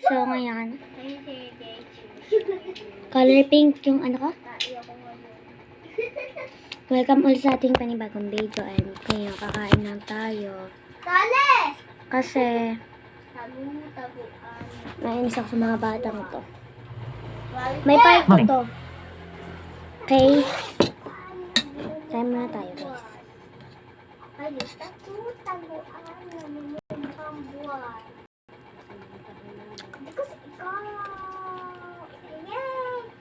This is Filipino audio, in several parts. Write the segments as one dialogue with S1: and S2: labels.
S1: So, ngayon, color pink yung ano ko. Welcome ulit sa ating panibagong video. And ngayon, kakain lang tayo. Kasi, nainis ako sa mga batang to. May part ko to. Okay? Time na tayo, guys.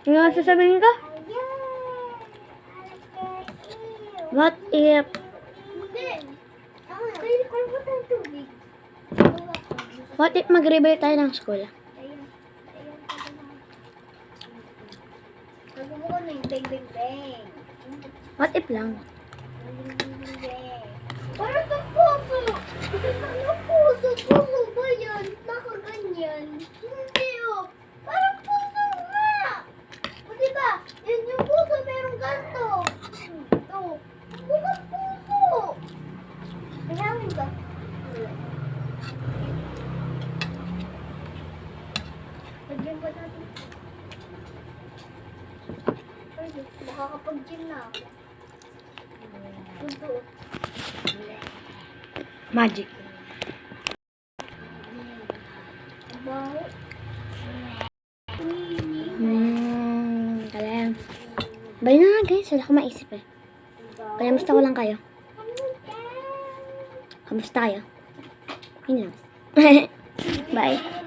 S1: Ano nga sasabihin ka? What if? What if mag-rebel tayo ng school? What if lang?
S2: Parang kang puso. Ano puso? Puso ba yan? Nakaganyan. Hindi oh. Parang puso nga. O diba? Yan yung puso merong ganito. Ito. Mukhang puso. Pinawin ka. Lagyan ba natin? Makakapag-gym na ako. Ito.
S1: Magic. Kaya. Bali na nga guys, wala ko maisip eh. Kaya musta ko lang kayo. Kamusta kayo? Yun lang. Bye.